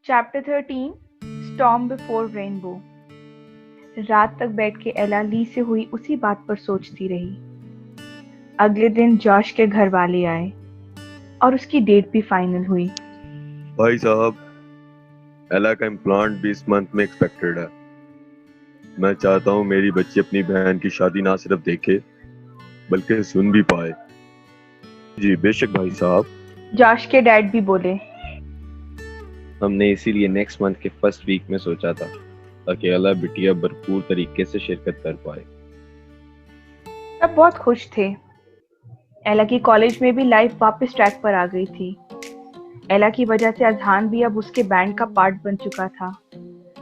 Chapter 13 storm before rainbow. रात तक बैठ के एला ली से हुई उसी बात पर सोचती रही। अगले दिन जॉश के घर वाले आए और उसकी डेट भी फाइनल हुई। भाई साहब, एला का इम्प्लांट भी इस मंथ में एक्सपेक्टेड है। मैं चाहता हूँ मेरी बच्ची अपनी बहन की शादी ना सिर्फ देखे बल्कि सुन भी पाए। जी बेशक भाई साहब। जॉश के डैड भी बोले, हमने इसीलिए नेक्स्ट मंथ के फर्स्ट वीक में सोचा था ताकि एला बिटिया भरपूर तरीके से शिरकत कर पाए। सब बहुत खुश थे। एला की कॉलेज में भी लाइफ वापस ट्रैक पर आ गई थी। एला की वजह से अजहान भी अब उसके बैंड का पार्ट बन चुका था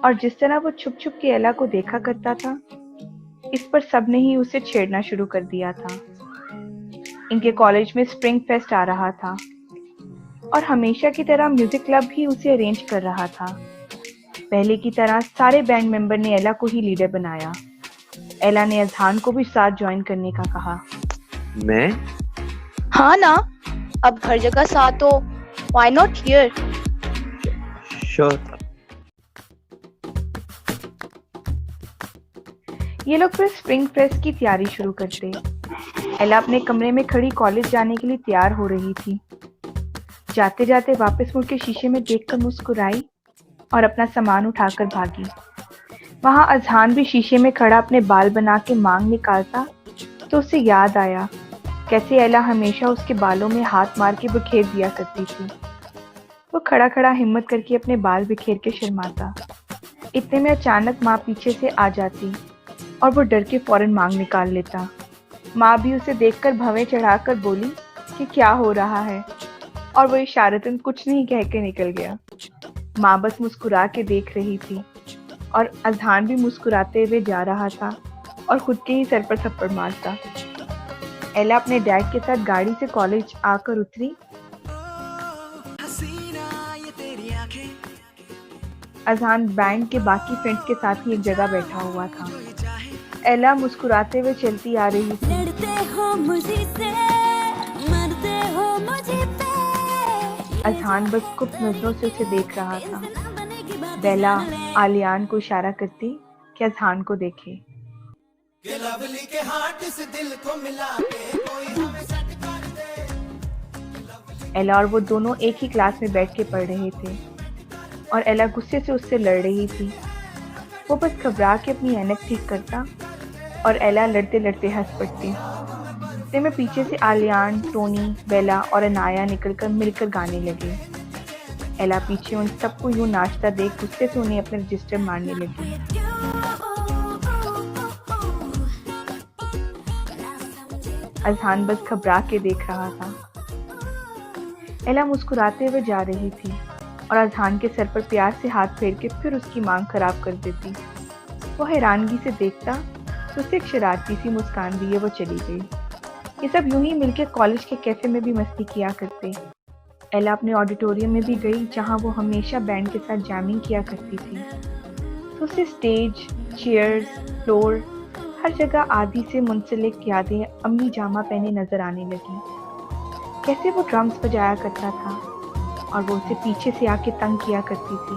और जिस तरह वो छुप छुप के एला को देखा करता था, इस पर सबने ही उसे छेड़ना शुरू कर दिया था। इनके कॉलेज में स्प्रिंग फेस्ट आ रहा था और हमेशा की तरह म्यूजिक क्लब ही उसे अरेंज कर रहा था। पहले की तरह सारे बैंड मेंबर ने एला को ही लीडर बनाया। एला ने अजहान को भी साथ ज्वाइन करने का कहा। मैं? हाँ ना, अब हर जगह साथ हो, व्हाई नॉट हियर? श्योर। ये लोग फिर स्प्रिंग फेस्ट की तैयारी शुरू करते। एला अपने कमरे में खड़ी कॉलेज जाने के लिए तैयार हो रही थी। जाते जाते वापस मुड़ के शीशे में देखकर मुस्कुराई और अपना सामान उठाकर भागी। वहां अजहान भी शीशे में खड़ा अपने बाल बना के मांग निकालता तो उसे याद आया कैसे एला हमेशा उसके बालों में हाथ मार के बिखेर दिया करती थी। वो खड़ा खड़ा हिम्मत करके अपने बाल बिखेर के शर्माता। इतने में अचानक माँ पीछे से आ जाती और वो डर के फौरन मांग निकाल लेता। माँ भी उसे देखकर भवें चढ़ाकर बोली कि क्या हो रहा है, और वो इशारतन कुछ नहीं कह के निकल गया। माँ बस मुस्कुरा के देख रही थी और अजहान भी मुस्कुराते हुए जा रहा था और खुद के ही सर पर थप्पड़ मारता। एला अपने डैड के साथ गाड़ी से कॉलेज आकर उतरी। अजहान बैंड के बाकी फ्रेंड्स के साथ ही एक जगह बैठा हुआ था। एला मुस्कुराते हुए चलती आ रही थी। अजहान बस गुप्त नजरों से उसे देख रहा था। बेला आलियान को इशारा करती कि अजहान को देखे। एला और वो दोनों एक ही क्लास में बैठ के पढ़ रहे थे और एला गुस्से से उससे लड़ रही थी। वो बस घबरा के अपनी ऐनक ठीक करता और एला लड़ते लड़ते हंस पड़ती। इतने में पीछे से आलियान, टोनी, बेला और अनाया निकलकर मिलकर गाने लगे। एला पीछे उन सबको यूं नाचता देख गुस्से से उन्हें अपने रजिस्टर मारने लगी। अजहान बस घबरा के देख रहा था। एला मुस्कुराते हुए जा रही थी और अजहान के सर पर प्यार से हाथ फेर के फिर उसकी मांग खराब कर देती। वो हैरानगी से देखता तो उसे एक शरारती सी मुस्कान दिए वो चली गई। ये सब यूं ही मिलकर कॉलेज के कैफे में भी मस्ती किया करते। एला अपने ऑडिटोरियम में भी गई जहां वो हमेशा बैंड के साथ जैमिंग किया करती थी। तो उसे स्टेज, चेयर्स, फ्लोर, हर जगह आधी से मुंसलिक यादें अम्मी जामा पहने नजर आने लगी। कैसे वो ड्रम्स बजाया करता था और वो उसे पीछे से आके तंग किया करती थी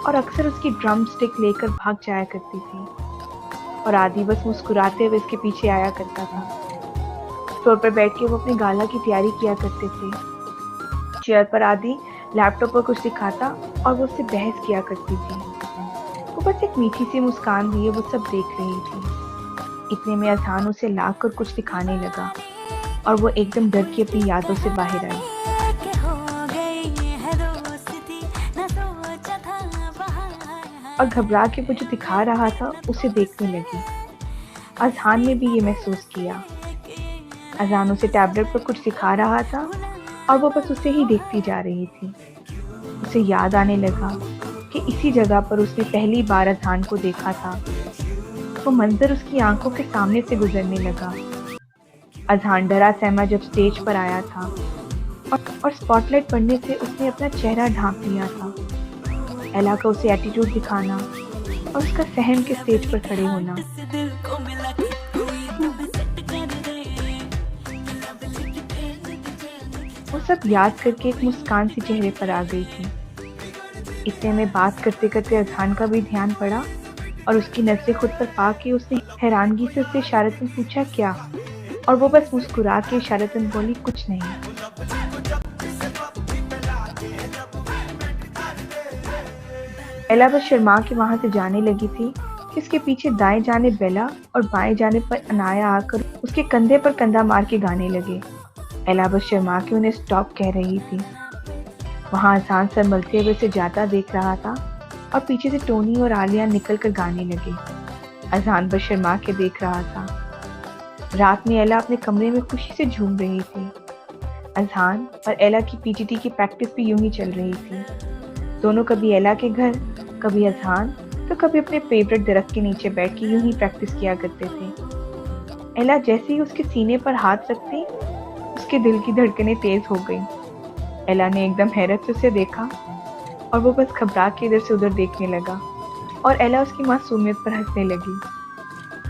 और अक्सर उसकी ड्रम स्टिक लेकर भाग जाया करती थी और आदि बस मुस्कुराते हुए इसके पीछे आया करता था। फ्लोर पर बैठ के वो अपनी गाला की तैयारी किया करते थे। चेयर पर आदि लैपटॉप पर कुछ दिखाता और वो उससे बहस किया करती थी। वो बस एक मीठी सी मुस्कान दिए वो सब देख रही थी। इतने में अजहान उसे लाकर कुछ दिखाने लगा और वो एकदम डर के अपनी यादों से बाहर आई। और घबरा के वो जो दिखा रहा था उसे देखने लगी। अजहान ने भी ये महसूस किया। अजहान उसे टैबलेट पर कुछ सिखा रहा था और वो बस उसे ही देखती जा रही थी। उसे याद आने लगा कि इसी जगह पर उसने पहली बार अजहान को देखा था। वो मंजर उसकी आंखों के सामने से गुजरने लगा। अजहान डरा सहमा जब स्टेज पर आया था और स्पॉटलाइट पड़ने से उसने अपना चेहरा ढांप लिया था। एला का उसे एटीट्यूड दिखाना और उसका सहम के स्टेज पर खड़े होना। वो सब याद करके एक मुस्कान सी चेहरे पर आ गई थी। इतने में बात करते करते अजहान का भी ध्यान पड़ा और उसकी नजरें खुद पर पाके उसने हैरानगी से उससे इशारतन पूछा क्या, और वो बस मुस्कुरा के इशारतन बोली कुछ नहीं। एला बस शर्मा के वहां से जाने लगी थी कि उसके पीछे दाएं जाने बेला और बाएं जाने पर अनाया आकर उसके कंधे पर कंधा मार के गाने लगे। एला बस शर्मा के उन्हें स्टॉप कह रही थी। वहां अजहान संभलते हुए उसे जाता देख रहा था और पीछे से टोनी और आलिया निकल कर गाने लगे। अजहान बस शर्मा के देख रहा था। रात में एला अपने कमरे में खुशी से झूम रही थी। अजहान और एला की पीटीटी की प्रैक्टिस भी यूं ही चल रही थी। दोनों कभी एला के घर, कभी अजहान, तो कभी अपने फेवरेट दरख्त के नीचे बैठ के यूं ही प्रैक्टिस किया करते थे। एला जैसे ही उसके सीने पर हाथ रखती, उसके दिल की धड़कनें तेज हो गई। एला ने एकदम हैरत से उसे देखा और वो बस घबरा के इधर से उधर देखने लगा और एला उसकी मासूमियत पर हंसने लगी।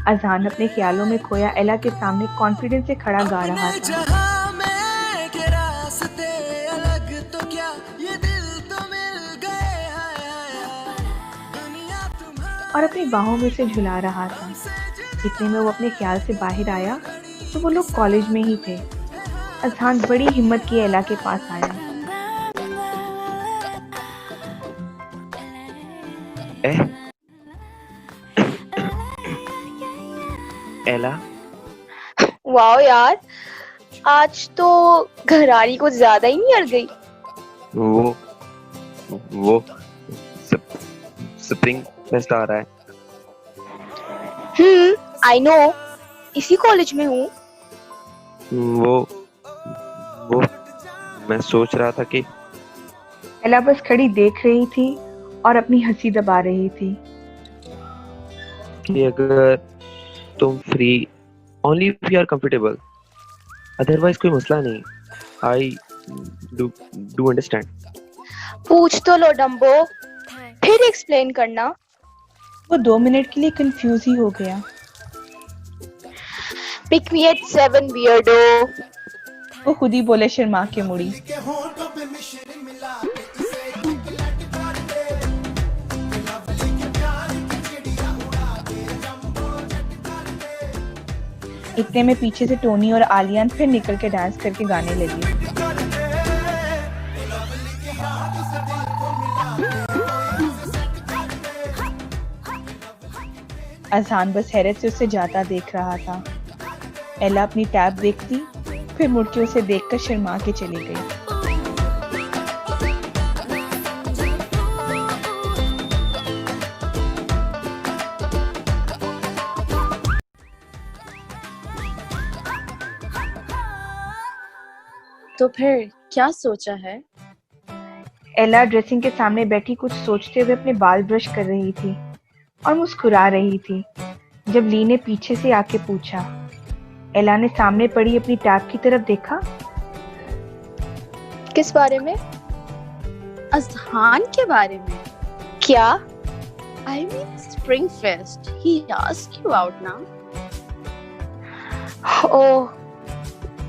अजहान अपने ख्यालों में खोया एला के सामने कॉन्फिडेंस से खड़ा गा रहा था। और अपनी बाहों में से झुला रहा था। इतने में वो अपने ख्याल से बाहर आया तो वो लोग कॉलेज में ही थे। अजहान बड़ी हिम्मत की एला के पास आया। एला, वाओ यार, आज तो घरारी को ज्यादा ही नहीं अड़ गई। वो स्प्रिंग फेस्ट आ रहा है। आई नो, इसी कॉलेज में हूँ। वो मैं सोच रहा था कि एला बस खड़ी देख रही थी और अपनी हंसी दबा रही थी। कि अगर तुम free, only if you are comfortable, otherwise कोई मसला नहीं। I do understand. पूछ तो लो डम्बो, फिर एक्सप्लेन करना। वो 2 मिनट के लिए कंफ्यूज ही हो गया। Pick me at 7 weirdo. वो खुद ही बोले शर्मा के मुड़ी। इतने में पीछे से टोनी और आलियान फिर निकल के डांस करके गाने लगी। अजहान बस हैरत से उसे जाता देख रहा था। एला अपनी टैब देखती, फिर मुड़ के उसे देखकर शर्मा के चली गई। तो फिर क्या सोचा है? एला ड्रेसिंग के सामने बैठी कुछ सोचते हुए अपने बाल ब्रश कर रही थी और मुस्कुरा रही थी जब ली ने पीछे से आके पूछा। एला ने सामने पड़ी अपनी टैब की तरफ देखा। किस बारे में? अजहान के बारे में। क्या? I mean Spring Fest. He asked you out now. ओह,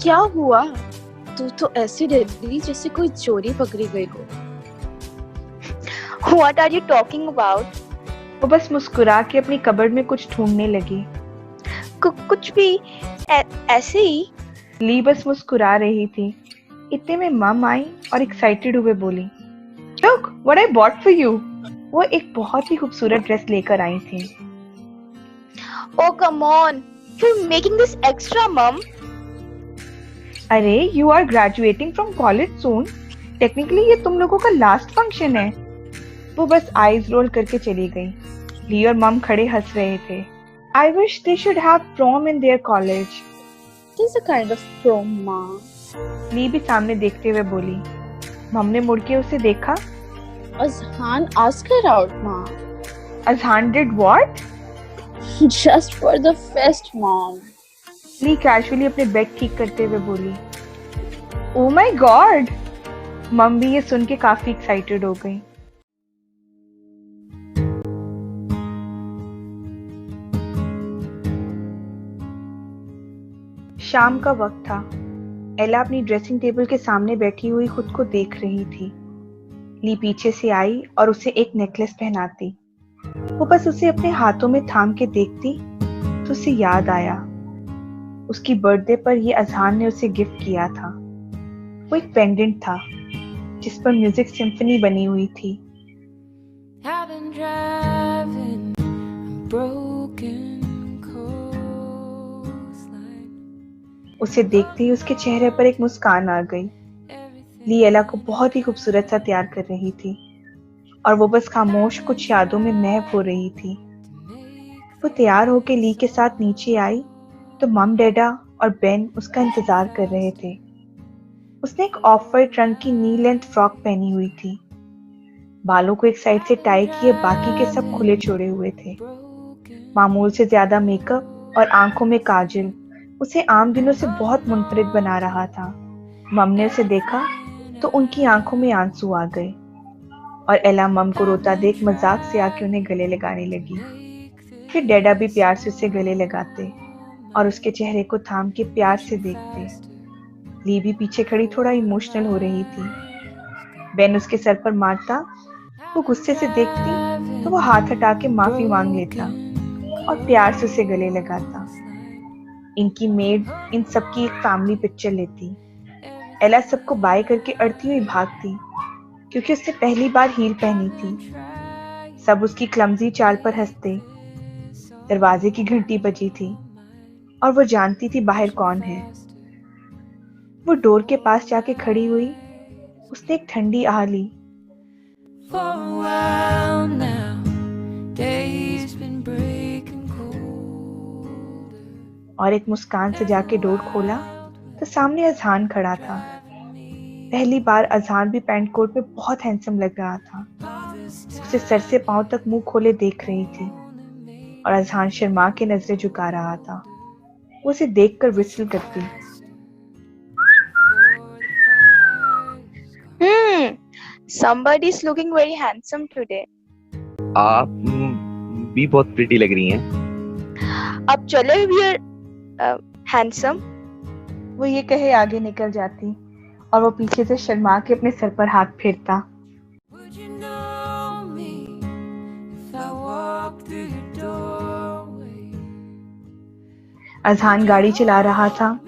क्या हुआ? तू तो ऐसी डर गई जैसे कोई चोरी पकड़ी गई हो। What are you talking about? वो बस मुस्कुरा के अपनी कबर्ड में कुछ ढूंढने लगी। कुछ भी ऐसे ही। ली बस मुस्कुरा रही थी। इतने में मम आई और एक्साइटेड हुए बोली, "Look, what I bought for you." वो एक बहुत ही खूबसूरत ड्रेस लेकर आई थी। Oh come on, you're making this extra, mom. अरे, you are graduating from college soon. Technically ये तुम लोगों का लास्ट फंक्शन है। वो बस आईज रोल करके चली गई। ली और मम खड़े हंस रहे थे। I wish they should have prom in their college. It is a kind of prom, माँ। ली भी सामने देखते हुए बोली। मम ने मुड़ के उसे देखा। Azhan asked her out, माँ। Azhan did what? Just for the fest, mom. ली कैजुअली अपने बेड ठीक करते हुए बोली, "Oh my God!" मम भी ये सुन के काफी एक्साइटेड हो गई। शाम का वक्त था। एला अपनी ड्रेसिंग टेबल के सामने बैठी हुई खुद को देख रही थी। ली पीछे से आई और उसे एक नेकलेस पहनाती। वो बस उसे अपने हाथों में थाम के देखती तो उसे याद आया उसकी बर्थडे पर ये अजहान ने उसे गिफ्ट किया था। वो एक पेंडेंट था जिस पर म्यूजिक सिम्फनी बनी हुई थी। I've been driving a broken coastline. उसे देखते ही उसके चेहरे पर एक मुस्कान आ गई। ली एला को बहुत ही खूबसूरत सा तैयार कर रही थी और वो बस खामोश कुछ यादों में महव हो रही थी। वो तैयार होकर ली के साथ नीचे आई तो मम डैडा और बेन उसका इंतजार कर रहे थे। उसने एक ऑफ वाइट रंग की नी लेंथ फ्रॉक पहनी हुई थी। बालों को एक साइड से टाई किए बाकी के सब खुले छोड़े हुए थे। मामूल से ज्यादा मेकअप और आंखों में काजल उसे आम दिनों से बहुत मुनफरिद बना रहा था। मम ने उसे देखा तो उनकी आंखों में आंसू आ गए और एला मम को रोता देख मजाक से आके उन्हें गले लगाने लगी। फिर डैडा भी प्यार से उसे गले लगाते और उसके चेहरे को थाम के प्यार से देखते। ली भी पीछे खड़ी थोड़ा इमोशनल हो रही थी। बेन उसके सर पर मारता, वो गुस्से से देखती तो वो हाथ हटा के माफी मांग लेता और प्यार से उसे गले लगाता। इनकी मेड इन सबकी एक फैमिली पिक्चर लेती। एला सबको बाय करके अड़ती हुई भागती क्योंकि उसने पहली बार हील पहनी थी। सब उसकी क्लमजी चाल पर हंसते। दरवाजे की घंटी बजी थी और वो जानती थी बाहर कौन है। वो डोर के पास जाके खड़ी हुई। उसने एक ठंडी आह ली For a while now, days been breaking colder. और एक मुस्कान से जाके डोर खोला तो सामने अजहान खड़ा था। पहली बार अजहान भी पैंट कोट में बहुत हैंडसम लग रहा था। उसे सर से पांव तक मुंह खोले देख रही थी और अजहान शर्मा के नजरें झुका रहा था। वो उसे देखकर विसल करती। Somebody's looking very handsome today. आप भी बहुत प्रिटी लग रही हैं। अब चले we are handsome. वो ये कहे आगे निकल जाती और वो पीछे से शर्मा के अपने सर पर हाथ फेरता। Would you know me if I walked through your doorway? Azhan गाड़ी चला रहा था।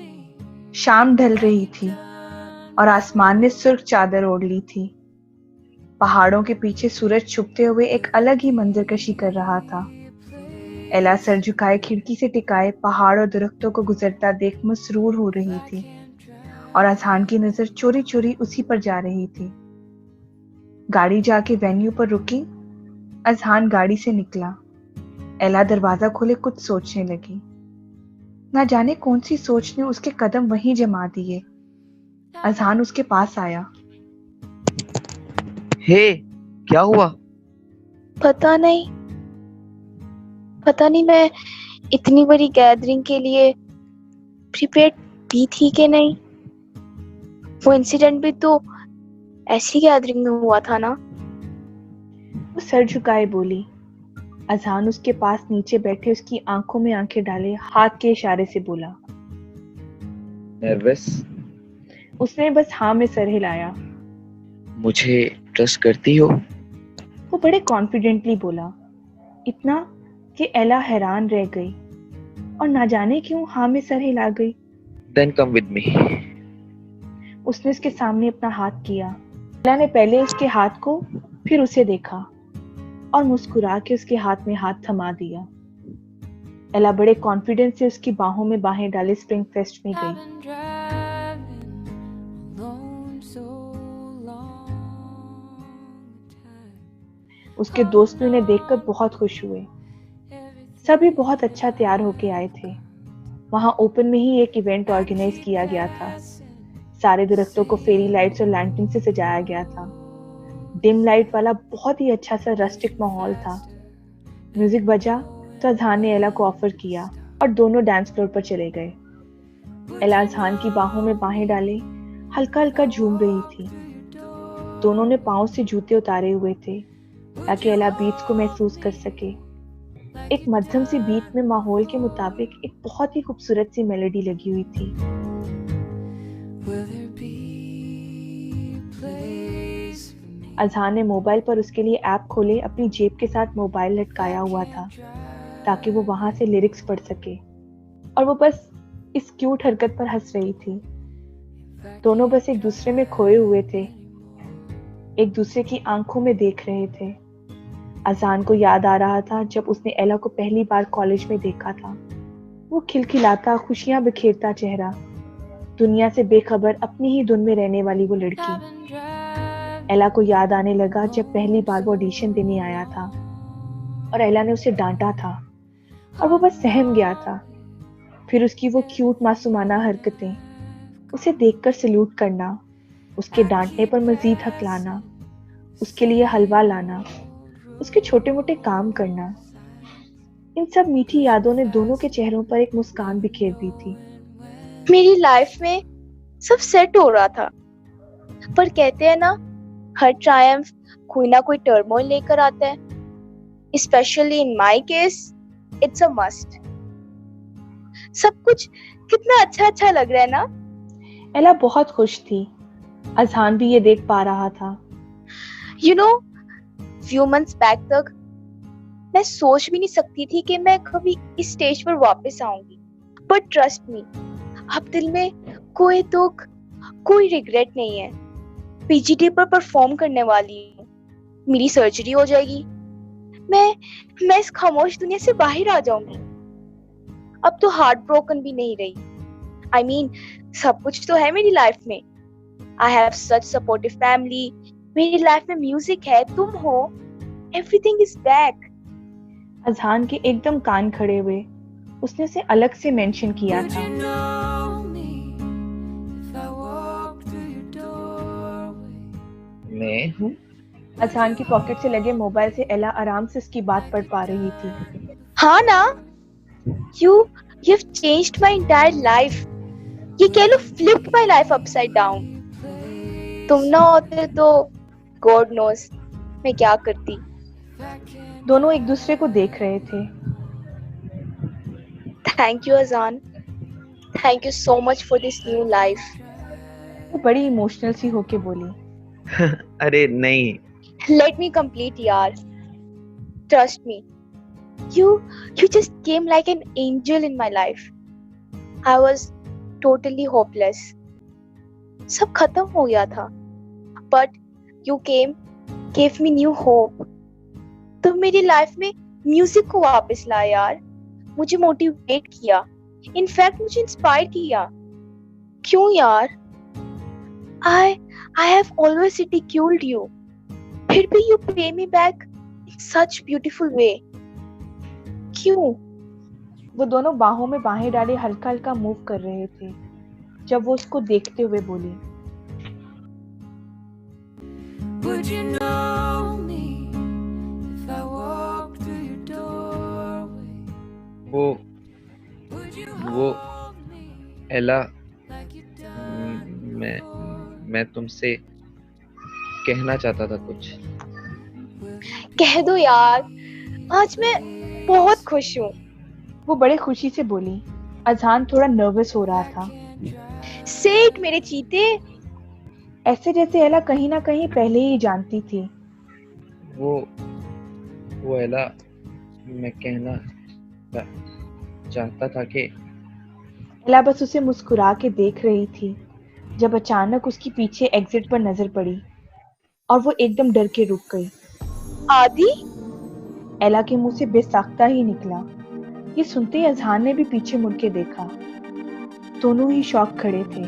शाम ढल रही थी और आसमान ने सुर्ख चादर ओढ़ ली थी। पहाड़ों के पीछे सूरज छुपते हुए एक अलग ही मंजरकशी कर रहा था। एला सर झुकाए खिड़की से टिकाए पहाड़ और दरख्तों को गुजरता देख मसरूर हो रही थी और अजहान की नजर चोरी चोरी उसी पर जा रही थी। गाड़ी जाके वेन्यू पर रुकी। अजहान गाड़ी से निकला। एला दरवाजा खोले कुछ सोचने लगी। ना जाने कौन सी सोच ने उसके कदम वहीं जमा दिए। अजहान उसके पास आया। हे, क्या हुआ? पता नहीं मैं इतनी बड़ी गैदरिंग के लिए प्रिपेयर्ड भी थी कि नहीं। वो इंसिडेंट भी तो ऐसी गैदरिंग में हुआ था ना। वो सर झुकाए बोली। अजहान उसके पास नीचे बैठे उसकी आंखों में आंखें डाले हाथ के इशारे से बोला। नर्वस? उसने बस हाँ में सर हिलाया। मुझे ट्रस्ट करती हो? वो बड़े कॉन्फिडेंटली बोला, इतना कि एला हैरान रह गई और ना जाने क्यों हाँ में सर हिला गई। Then come with me. उसने उसके सामने अपना हाथ किया। एला ने पहले उसके हाथ को फिर उसे देखा और मुस्कुरा के उसके हाथ में हाथ थमा दिया। एला बड़े कॉन्फिडेंस से उसकी बाहों में बाहें डाले स्प्रिंग फेस्ट में I've गई। been driving alone so long time. उसके दोस्त भी उन्हें देखकर बहुत खुश हुए। सभी बहुत अच्छा तैयार होके आए थे। वहां ओपन में ही एक इवेंट ऑर्गेनाइज किया गया था। सारे दरख्तों को फेरी लाइट्स और लैंटर्न से सजाया गया था। डिम लाइट वाला बहुत ही अच्छा सा रस्टिक माहौल था। म्यूजिक बजा तो अजहान ने एला को ऑफर किया और दोनों डांस फ्लोर पर चले गए। एला अजहान की बाहों में बाहें डाले हल्का हल्का झूम रही थी। दोनों ने पाँव से जूते उतारे हुए थे ताकि एला बीट्स को महसूस कर सके। एक मध्यम सी बीट में माहौल के मुताबिक एक बहुत ही खूबसूरत सी मेलोडी लगी हुई थी। Will there be a place for me? Azhan ने मोबाइल पर उसके लिए ऐप खोले, अपनी जेब के साथ मोबाइल लटकाया हुआ था ताकि वो वहां से लिरिक्स पढ़ सके, और वो बस इस क्यूट हरकत पर हंस रही थी। दोनों बस एक दूसरे में खोए हुए थे, एक दूसरे की आंखों में देख रहे थे। अजहान को याद आ रहा था जब उसने एला को पहली बार कॉलेज में देखा था। वो खिलखिलाता, खुशियां बिखेरता चेहरा, दुनिया से बेखबर अपनी ही धुन में रहने वाली वो लड़की। एला को याद आने लगा जब पहली बार वो ऑडिशन देने आया था और एला ने उसे डांटा था और वो बस सहम गया था। फिर उसकी वो क्यूट मासूमाना हरकतें, उसे देखकर सल्यूट करना, उसके डांटने पर मजीद हकलाना, उसके लिए हलवा लाना, उसके छोटे मोटे काम करना, इन सब मीठी यादों ने दोनों के चेहरों पर एक मुस्कान बिखेर दी थी। मेरी लाइफ में सब सेट हो रहा था, पर कहते हैं ना, हर ट्रायम्फ कोई ना कोई टर्मोइल लेकर आता है। Specially in my case it's a must. सब कुछ कितना अच्छा लग रहा है ना। एला बहुत खुश थी, अजहान भी ये देख पा रहा था। You know, few months back तक मैं सोच भी नहीं सकती थी कि मैं कभी इस स्टेज पर वापस आऊंगी, बट ट्रस्ट मी, अब दिल में कोई दुख, कोई रिग्रेट नहीं है। पीजीटी पर परफॉर्म करने वाली हूँ, मेरी सर्जरी हो जाएगी, मैं इस खामोश दुनिया से बाहर आ जाऊंगी। अब तो हार्ट ब्रोकन भी नहीं रही। I mean, सब कुछ तो है मेरी लाइफ में। I have such supportive family. मेरी लाइफ में म्यूजिक है, तुम हो, everything is back. अजहान के एकदम कान खड़े हुए। उसने उसे अलग से मेंशन किया Would था। you know me if I walked through your doorway? मैं हूँ। अजहान की पॉकेट से लगे मोबाइल से एला आराम से उसकी बात पढ़ पा रही थी। हाँ ना, you've changed my entire life. ये कह लो flipped my life upside down. तुम ना होते तो God knows मैं क्या करती। दोनों एक दूसरे को देख रहे थे। Thank you, Azan. Thank you so much for this new life. वो बड़ी इमोशनल सी होके बोली। अरे नहीं, Let me complete, यार. Trust me. You just came like an angel in my life. I was totally hopeless. सब खत्म हो गया था. But you came, gave me new hope. तुम मेरी लाइफ में म्यूजिक को वापस लाए यार. मुझे मोटिवेट किया. इनफैक्ट मुझे इंस्पायर किया. क्यों यार? I have always ridiculed you. फिर भी you pay me back in such beautiful way. क्यों? वो दोनों बाहों में बाहें डाले हल्का हल्का मूव कर रहे थे जब वो उसको देखते हुए बोली। Would you know me if I walked through your doorway? वो Would you वो hold me एला, like you done? मैं तुमसे कहना चाहता था कुछ। कह दो यार. आज मैं बहुत खुश हूँ. वो बड़े खुशी से बोली। अजहान थोड़ा नर्वस हो रहा था, Say it मेरे चीते. ऐसे जैसे एला कहीं ना कहीं पहले ही जानती थी। वो एला, मैं कहना चाहता था कि एला बस उसे मुस्कुरा के देख रही थी जब अचानक उसकी पीछे एग्जिट पर नजर पड़ी और वो एकदम डर के रुक गई। आदि? एला के मुंह से बेसाख्ता ही निकला। ये सुनते ही अजहान ने भी पीछे मुड़ के देखा। दोनों ही शॉक खड़े थे।